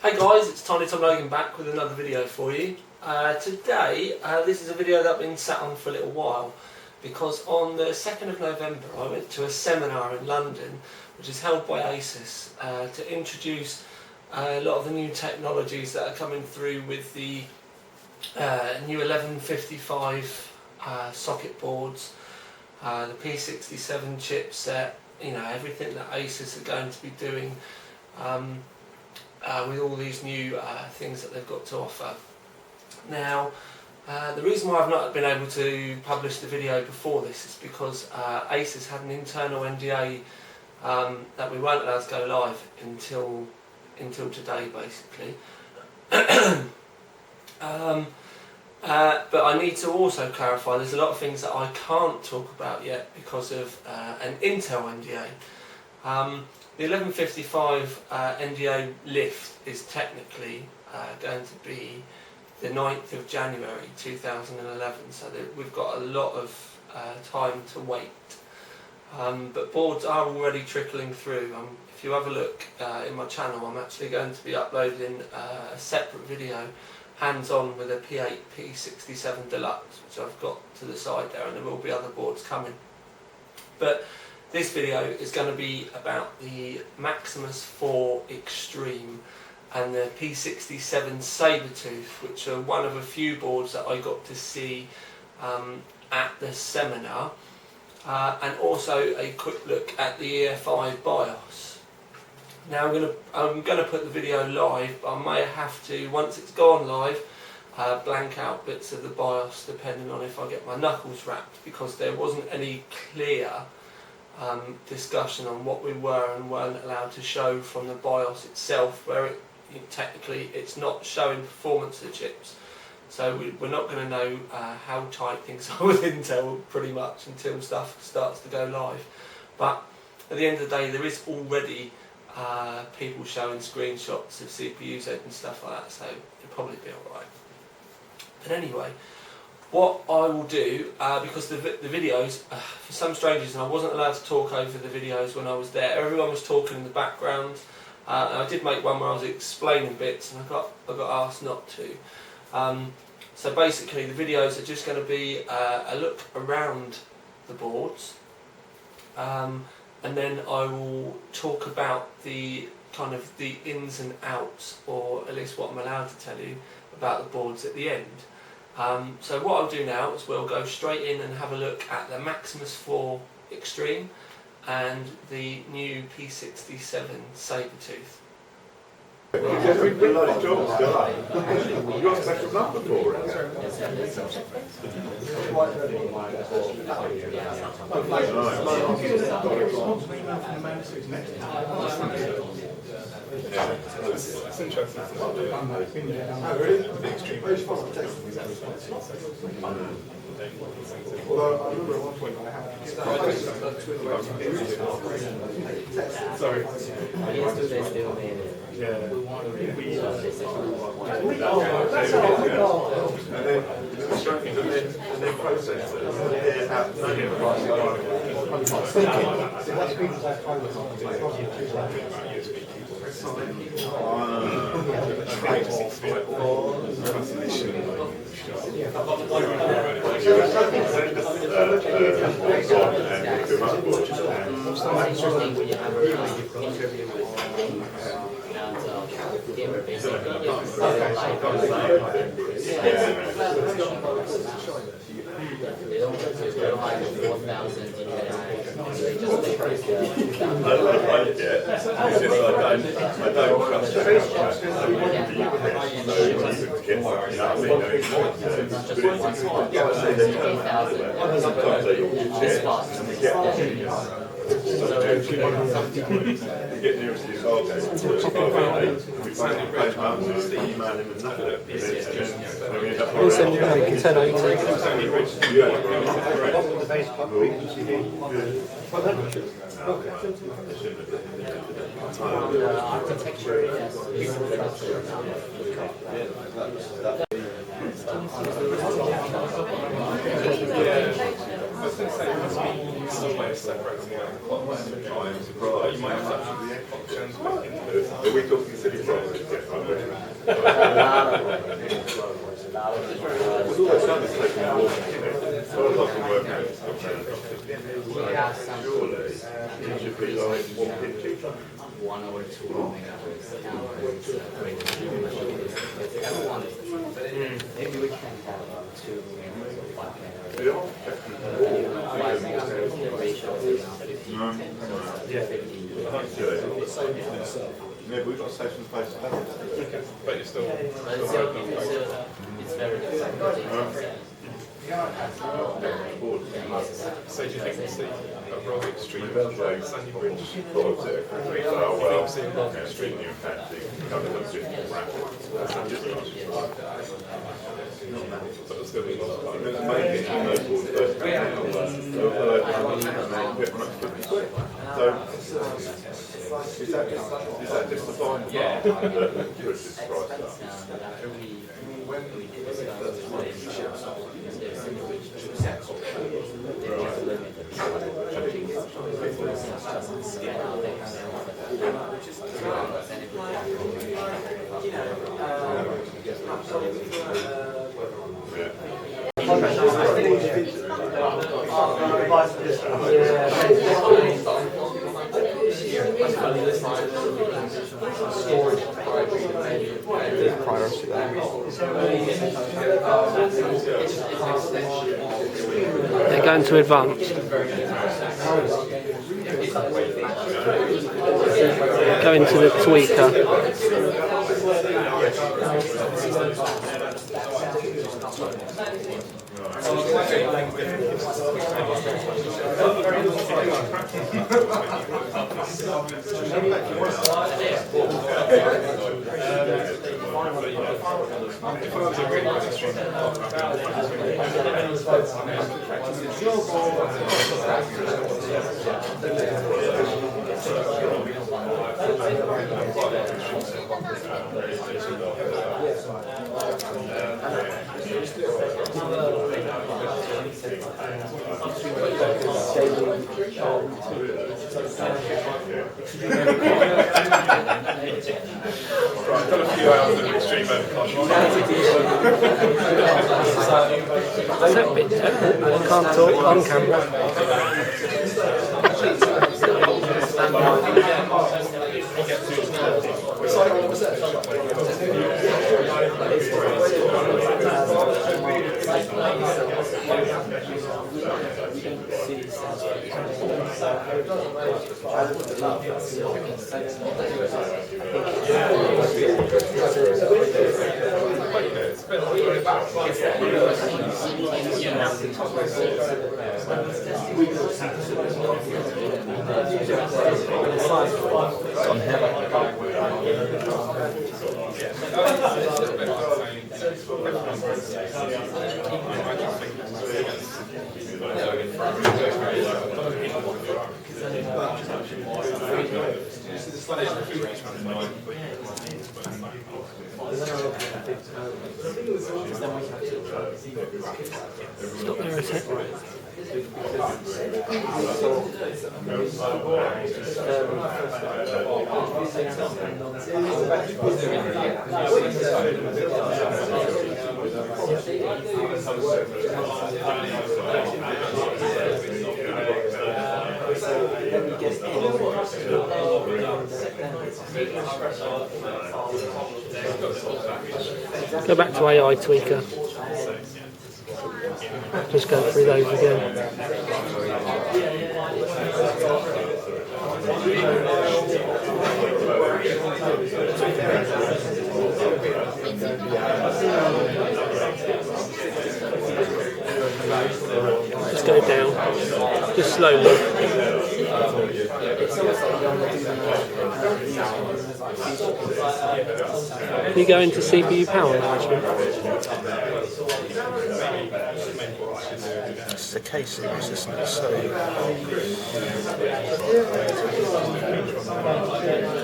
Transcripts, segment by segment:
Hey guys, it's Tiny Tom Logan back with another video for you. Today, this is a video that I've been sat on for a little while because on the 2nd of November I went to a seminar in London which is held by Asus to introduce a lot of the new technologies that are coming through with the new 1155 socket boards, the P67 chipset, you know, everything that Asus are going to be doing with all these new things that they've got to offer. Now, the reason why I've not been able to publish the video before this is because Asus had an internal NDA that we weren't allowed to go live until today, basically. But I need to also clarify there's a lot of things that I can't talk about yet because of an Intel NDA. The 1155 NDA lift is technically going to be the 9th of January 2011, so we've got a lot of time to wait. But boards are already trickling through. If you have a look in my channel, I'm actually going to be uploading a separate video hands-on with a P8 P67 Deluxe, which I've got to the side there, and there will be other boards coming. But this video is going to be about the Maximus 4 Extreme and the P67 Sabertooth, which are one of a few boards that I got to see at the seminar, and also a quick look at the EFI BIOS. Now I'm going to put the video live, but I may have to, once it's gone live, blank out bits of the BIOS depending on if I get my knuckles wrapped, because there wasn't any clear discussion on what we were and weren't allowed to show from the BIOS itself, where technically it's not showing performance of the chips. So we're not going to know how tight things are with Intel pretty much until stuff starts to go live. But at the end of the day, there is already people showing screenshots of CPUs and stuff like that, so it'll probably be alright. But anyway, what I will do, because the videos, for some strange reason, I wasn't allowed to talk over the videos when I was there. Everyone was talking in the background. And I did make one where I was explaining bits, and I got asked not to. So basically, the videos are just going to be a look around the boards, and then I will talk about the kind of the ins and outs, or at least what I'm allowed to tell you about the boards at the end. So what I'll do now is we'll go straight in and have a look at the Maximus 4 Extreme and the new P67 Sabertooth. You get a bloody job still. You got a special number for it. It's interesting. Oh, really? The extreme. Although I remember at one point I had sorry. Yeah. And then process it. Gamer basically they don't like 4,000 DPI. They just make I like it. It's just I don't trust get nearest to your cargo, we find the page mountains, the email him and nothing. We'll send you a 1080. architecture Yeah. going to say, it must be some way of separating out the clocks. I'm surprised. You might have to actually the clock turns back into it. Are we talking city property? Yeah, I'm with you. Surely, it should be like 150. 1 or 2 megahertz downwards everyone maybe we can have 2 megahertz or 5 megahertz. They are definitely 5 megahertz, the ratio is around 50, 50. Yeah, we've got to save some space to have it. Okay. But you're still It's very different. So do you think we'll see a roll extreme Sandy Bridge? Thought it. Oh, well, See a roll extreme. new fancy, covered up different brackets. But there's going to be a lot of time. It's amazing how those boards first came so, is that just the final part that pushes the price up? They're going to advanced. Going to the tweaker. I've got a few hours of extreme overclock. I can't talk on camera. Stop there a sec. Go back to AI tweaker. Just go through those again. Just go down, just slowly. You go into CPU power management. It's the K series, isn't it? So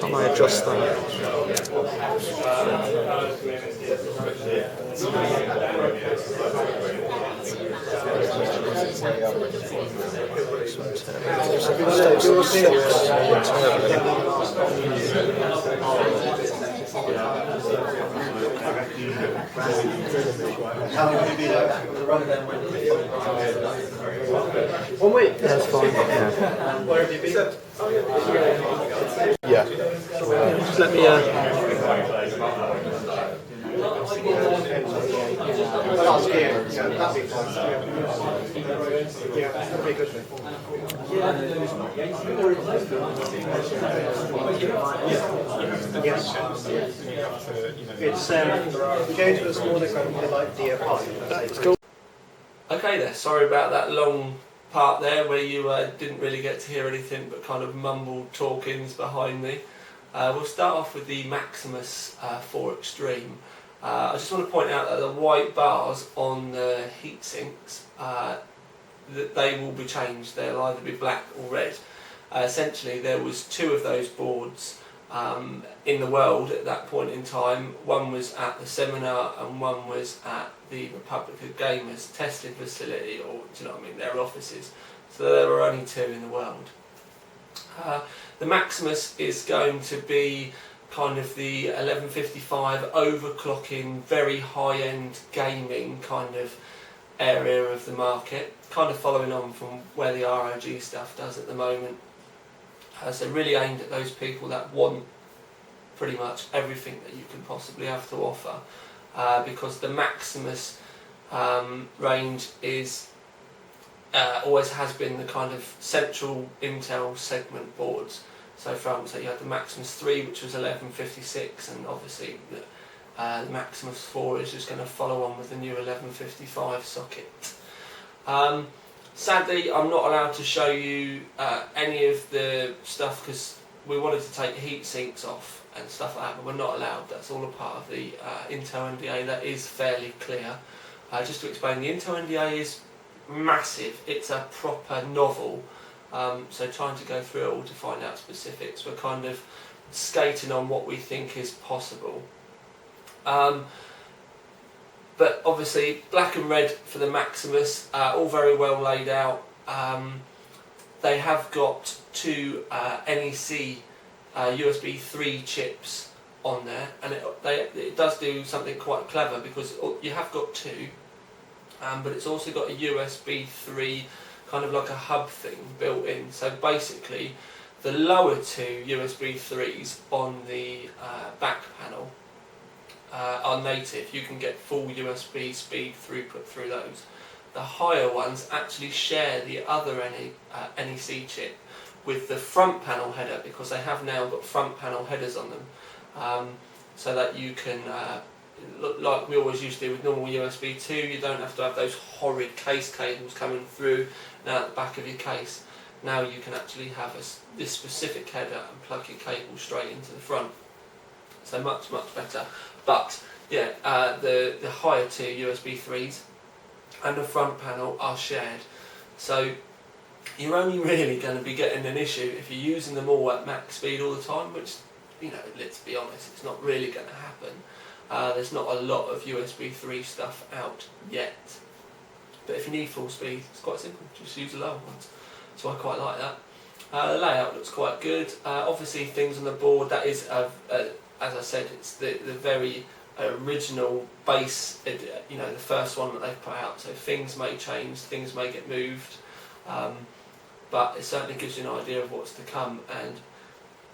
can I adjust that? How long have you been out on the run? 1 week? That's fine. Yeah. Where have you been? Yeah. Just let me. Last year, that'd be fine. Yeah, that'd be good. Yes. It's going to a smaller company like DFI. That's cool. Okay there, sorry about that long part there where you didn't really get to hear anything but kind of mumbled talkings behind me. We'll start off with the Maximus 4 Extreme. I just want to point out that the white bars on the heat sinks, that they will be changed. They'll either be black or red. Essentially there was 2 of those boards in the world at that point in time. One was at the seminar and one was at the Republic of Gamers testing facility, or do you know what I mean, their offices. So there were only 2 in the world. The Maximus is going to be kind of the 1155 overclocking, very high-end gaming kind of area of the market, kind of following on from where the ROG stuff does at the moment. So really aimed at those people that want pretty much everything that you can possibly have to offer, because the Maximus range is always has been the kind of central Intel segment boards. So for example, you had the Maximus 3, which was 1156, and obviously the Maximus 4 is just going to follow on with the new 1155 socket. Sadly, I'm not allowed to show you any of the stuff because we wanted to take heat sinks off and stuff like that, but we're not allowed. That's all a part of the Intel NDA. That is fairly clear. Just to explain, the Intel NDA is massive. It's a proper novel. So trying to go through it all to find out specifics, we're kind of skating on what we think is possible. But obviously black and red for the Maximus, all very well laid out. They have got 2 NEC USB 3 chips on there, and it does do something quite clever because you have got 2, but it's also got a USB 3 kind of like a hub thing built in. So basically the lower 2 USB 3s on the back panel are native. You can get full USB speed throughput through those. The higher ones actually share the other NEC chip with the front panel header, because they have now got front panel headers on them, so that you can, like we always used to do with normal USB 2, you don't have to have those horrid case cables coming through now at the back of your case. Now you can actually have this specific header and plug your cable straight into the front. So much better. But yeah, the higher 2 USB 3s and the front panel are shared. So you're only really going to be getting an issue if you're using them all at max speed all the time, which, you know, let's be honest, it's not really going to happen. There's not a lot of USB 3 stuff out yet. But if you need full speed, it's quite simple, just use the lower ones. So I quite like that. The layout looks quite good. Obviously things on the board, that is, as I said, it's the very original base, you know, the first one that they've put out. So things may change, things may get moved, but it certainly gives you an idea of what's to come. And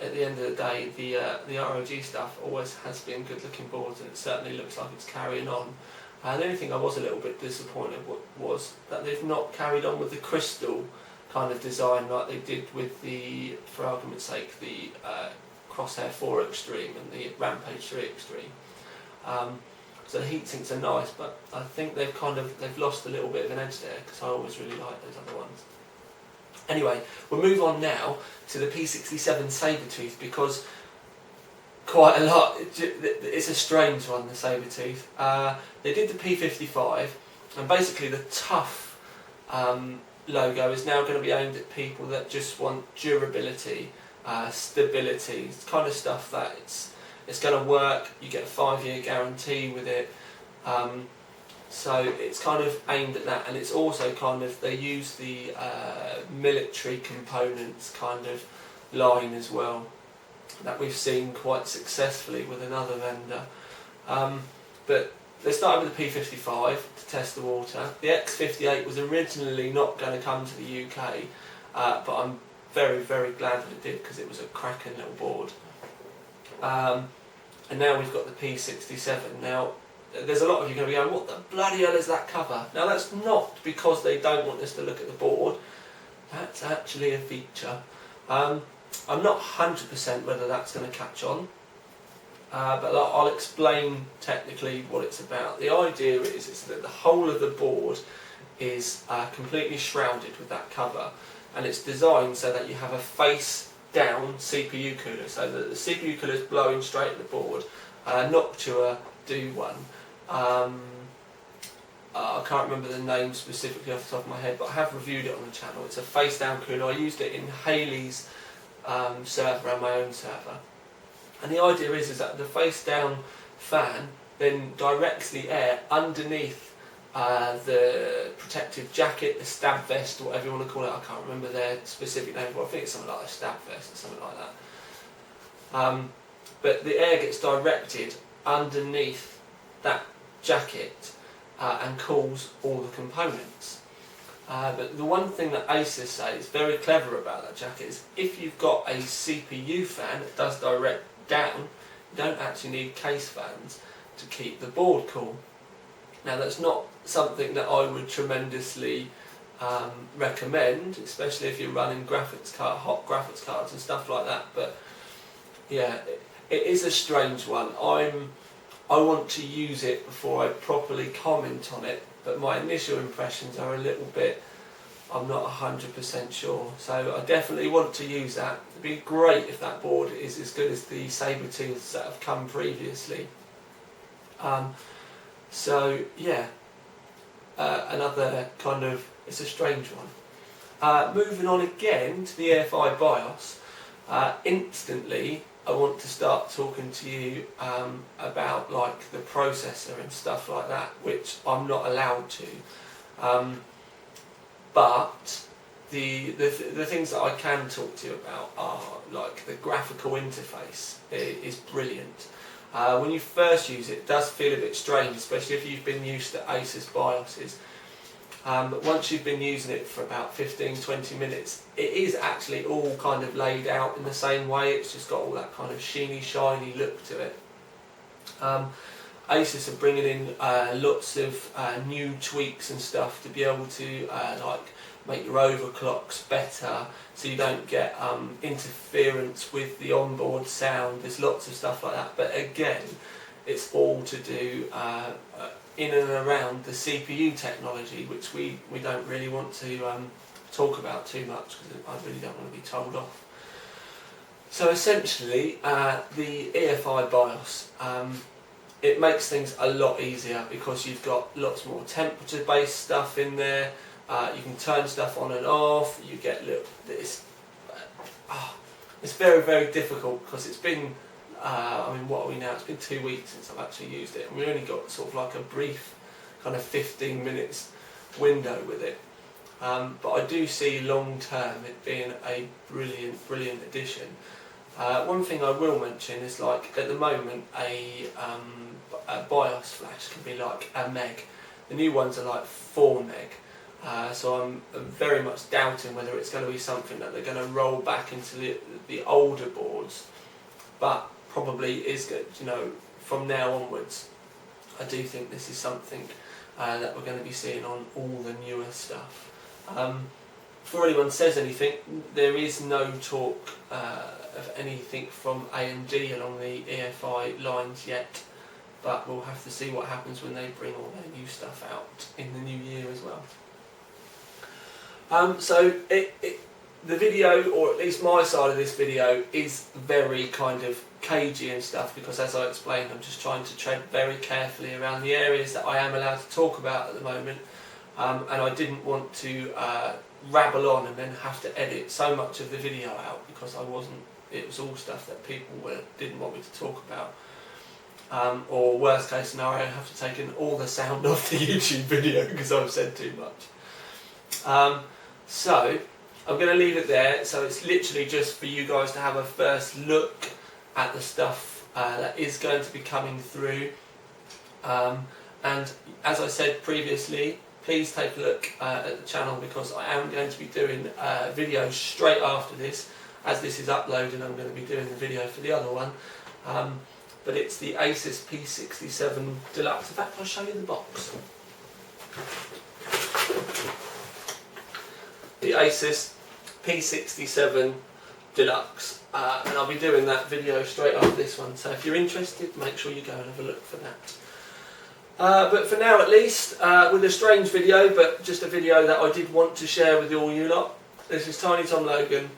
at the end of the day, the ROG stuff always has been good looking boards, and it certainly looks like it's carrying on. The only thing I was a little bit disappointed was that they've not carried on with the crystal kind of design like they did with the, for argument's sake, the Crosshair 4 Extreme and the Rampage 3 Extreme. So the heat sinks are nice, but I think they've lost a little bit of an edge there, because I always really like those other ones. Anyway, we'll move on now to the P67 Sabertooth, because quite a lot, it's a strange one, the Sabertooth. They did the P55, and basically the tough logo is now going to be aimed at people that just want durability, stability. It's kind of stuff that it's going to work. You get a 5-year guarantee with it. So it's kind of aimed at that, and it's also kind of, they use the military components kind of line as well, that we've seen quite successfully with another vendor. But they started with the P55 to test the water. The X58 was originally not going to come to the UK, but I'm very, very glad that it did, because it was a cracking little board. And now we've got the P67. Now, there's a lot of you going to be going, what the bloody hell is that cover? Now, that's not because they don't want us to look at the board. That's actually a feature. I'm not 100% whether that's going to catch on, but I'll explain technically what it's about. The idea is that the whole of the board is completely shrouded with that cover, and it's designed so that you have a face down CPU cooler, so that the CPU cooler is blowing straight at the board. Noctua do one. I can't remember the name specifically off the top of my head, but I have reviewed it on the channel. It's a face down cooler. I used it in Haley's server and my own server. And the idea is that the face down fan then directs the air underneath the protective jacket, the stab vest, or whatever you want to call it. I can't remember their specific name, but I think it's something like a stab vest or something like that. But the air gets directed underneath that jacket and cools all the components. But the one thing that Asus say is very clever about that jacket is, if you've got a CPU fan that does direct down, you don't actually need case fans to keep the board cool. Now, that's not something that I would tremendously recommend, especially if you're running hot graphics cards and stuff like that. But yeah, it is a strange one. I want to use it before I properly comment on it, but my initial impressions are a little bit, I'm not 100% sure. So I definitely want to use that. It'd be great if that board is as good as the Sabertooths that have come previously. So yeah, another kind of, it's a strange one. Moving on again to the EFI BIOS, instantly I want to start talking to you about like the processor and stuff like that, which I'm not allowed to. But the things that I can talk to you about are like the graphical interface is brilliant. When you first use it, it does feel a bit strange, especially if you've been used to Asus BIOSes. But once you've been using it for about 15-20 minutes, it is actually all kind of laid out in the same way. It's just got all that kind of sheeny, shiny look to it. Asus are bringing in lots of new tweaks and stuff to be able to like make your overclocks better, so you don't get interference with the onboard sound. There's lots of stuff like that, but again, it's all to do in and around the CPU technology, which we don't really want to talk about too much, because I really don't want to be told off. So essentially, the EFI BIOS, it makes things a lot easier because you've got lots more temperature based stuff in there. You can turn stuff on and off. You get it's very, very difficult because it's been I mean, what are we now? It's been 2 weeks since I've actually used it, and we only got sort of like a brief kind of 15 minutes window with it. But I do see long term it being a brilliant, brilliant addition. One thing I will mention is, like, at the moment a BIOS flash can be like a meg. The new ones are like 4 meg. So I'm very much doubting whether it's going to be something that they're going to roll back into the older boards, but probably is good, you know, from now onwards. I do think this is something that we're going to be seeing on all the newer stuff. Before anyone says anything, there is no talk of anything from AMD along the EFI lines yet, but we'll have to see what happens when they bring all their new stuff out in the new year as well. So the video, or at least my side of this video, is very kind of cagey and stuff, because as I explained, I'm just trying to tread very carefully around the areas that I am allowed to talk about at the moment, and I didn't want to rabble on and then have to edit so much of the video out, because it was all stuff that people didn't want me to talk about. or worst case scenario, have to take in all the sound off the YouTube video because I've said too much. So I'm going to leave it there. So it's literally just for you guys to have a first look at the stuff that is going to be coming through. And as I said previously, please take a look at the channel, because I am going to be doing videos straight after this. As this is uploaded, I'm going to be doing the video for the other one. But it's the Asus P67 Deluxe. In fact, I'll show you the box. The Asus P67 Deluxe. And I'll be doing that video straight after this one. So if you're interested, make sure you go and have a look for that. But for now, at least, with a strange video, but just a video that I did want to share with all you lot. This is Tiny Tom Logan.